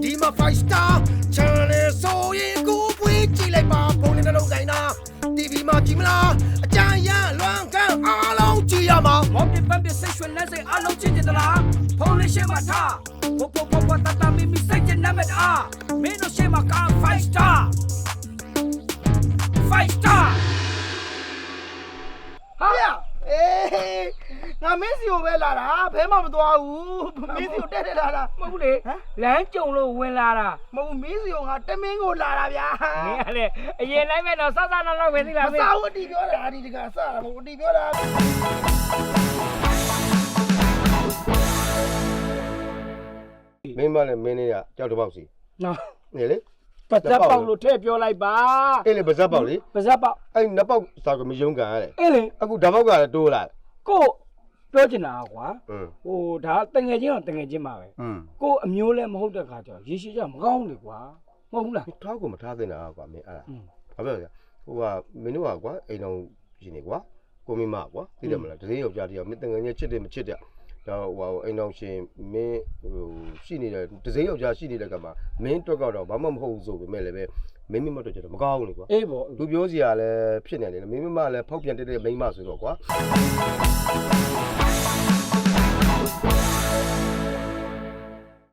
ဒီမှာ five star channel ဆိုရင်ကိုပွေးကြည့်လိုက်ပါဖုန်းနဲ့နှလုံးကိုင်းတာ TV မှာကြည့်မလားအကြမ်းရလွမ်းကန်းအားလုံးကြည့်ရမှာ မော်ကီပန်ပြစိတ်ရွှင်လက်စိတ်အားလုံးကြည့်ကြသလားဖုန်းလေးရှင်းမှာထားပိုတတမီမီစိတ်ချနမတ်အားမင်းတို့ရှင်းမှာက5 star 5 star ဟာငါမင်းစီကိုပဲလာတာဘဲမှမသွားဘူးမင်းစီကိုတက်လာတာ မဟုတ်ဘူးလေလမ်းကြုံလို့ဝင်လာတာ မဟုတ်မင်းစီကိုငါတမင်းကိုလာတာဗျာ မင်းကလေအရင်လိုက်မဲ့တော့စနောက်ပဲသိလား မစားဘူးအတီပြောတာဒီတကစတာမဟုတ်အတီပြောတာမင်းမလည်းမင်းလေးကကြောက်တစ်ပေါက်စီ နော် နေလေ ပါဇက်ပေါက်လို့ထည့်ပြောလိုက်ပါ အေးလေပါဇက်ပေါက်လေ ပါဇက်ပေါက် အဲ့နှစ်ပေါက်စာကမယုံကန်ရတယ် အေးလေ အခုဓာတ်ပေါက်ကလည်းတိုးလာတယ် ကိုပြောချင်တာကွာ อืม ဟိုဒါတငယ်ချင်းတော့တငယ်ချင်းပါပဲ อืม ကိုအမျိုးလည်းမဟုတ်တဲ့ခါကျတော့ရေရှိကြမကောင်းလေကွာမဟုတ်ဘူးလား ထားကိုမထားသင့်တာကွာမင်းအဲ့ဒါ อืม ဘာပြောလဲဟိုကမင်းတို့ကကွာအိမ်တော်ရှင်နေကွာကိုမင်းမကွာသိတယ်မလားတစင်းယောက်ျားတယောက်မင်းတငယ်ချင်းချစ်တယ်မချစ်တယ်ဒါဟိုအိမ်တော်ရှင်မင်းဟိုရှိနေတဲ့တစင်းယောက်ျားရှိနေတဲ့ကမှာမင်းတွက်ကတော့ဘာမှမဟုတ်ဘူးဆိုပေမဲ့လည်းပဲမင်းမတော့ကျတော့မကောင်းဘူးလေကွာ အေးပေါ့ လူပြောစရာလည်းဖြစ်နေတယ်မင်းမလည်းဖောက်ပြန်တဲ့မိန်းမဆိုတော့ကွာ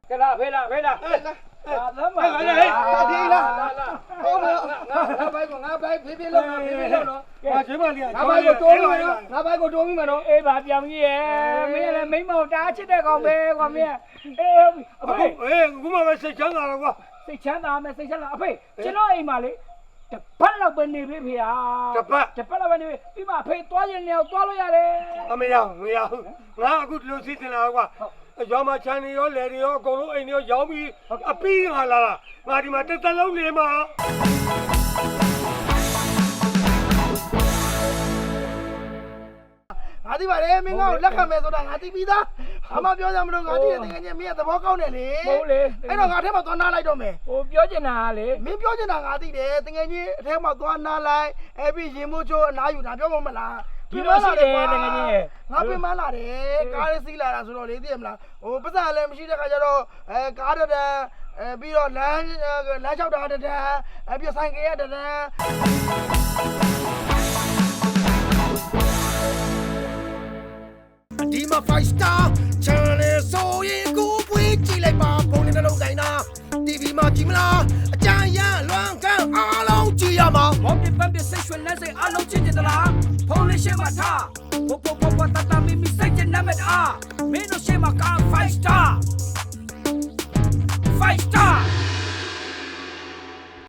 ကလာဖေးလာလာသမမ ဒီလားဟုတ်ပါငါဘိုက်ကိုငါဘိုက်ဖေးဖေးလို့ငါဖေးဖေးလို့နော် ဟာကျမလေးက ငါဘိုက်ကိုတိုးပြီးနော်ငါဘိုက်ကိုတိုးပြီးမနော် အေးပါပြောင်းကြီးရဲ့မင်းလည်းမိမ့်မတားချစ်တဲ့ကောင်ပဲကွာမင်းအေးအဖေ အခုမှပဲစိတ်ချမ်းသာတော့ကွာ စိတ်ချမ်းသာမယ်စိတ်ချမ်းသာအဖေကျွန်တော်အိမ်မှာလေတပတ်လောက်ပဲနေပြီဖေဟာတပတ်လောက်ပဲနေပြီပြီးမှအဖေသွားရင်လည်းသွားလို့ရတယ် အမေရောမရဘူးငါအခုဒီလိုစီစဉ်လာကွာရောမချန်နေရောလေတွေရောအကုန်လုံးအိမ်တွေရောရောင်းပြီးအပီးငါလာငါဒီမှာတစ်သက်လုံးနေမှာ ငါသိပါတယ်မင်းကလက်ခံမယ်ဆိုတာငါသိပြီးသားအမပြောကြမလို့ငါသိတဲ့တကယ်ချင်းမင်းကသဘောကောင်းတယ်လေ ဟုတ်လေ အဲ့တော့ငါထဲမှာသွားနားလိုက်တော့မယ် ဟိုပြောချင်တာလေ မင်းပြောချင်တာငါသိတယ်တကယ်ချင်းအထဲမှာသွားနားလိုက်အဲ့ပြီးရင်မိုးချိုးအနားယူတာပြောမလား ဒီလိုရှိတယ်တကယ်ချင်း ငါပြင်မလာတယ်ကားလေးစီးလာတာဆိုတော့လေသိရမလားဟိုပတ်စံလည်းမရှိတဲ့ခါကျတော့ကားတတန်းပြီးတော့လမ်းလျှောက်တာတတန်းပြီးဆိုင်ကရတတန်း ဒီမှာ five star channel ဆိုရင်ကိုပွေးကြည့်လိုက်ပါဖုန်းနဲ့နှလုံးကိုင်းတာ TV မှာကြည့်မလားအကြမ်းရလွမ်းကန်းအားလုံးကြည့်ရမှာ မော်ကီပန်ပြစိတ်ရွှင်လက်စိတ်အားလုံးကြည့်ကြသလားဖုန်းလေးရှင်းမှာထားပိုတတမီမီစိတ်ချနမတ်အားမင်းတို့ရှင်းမှာက5 star 5 star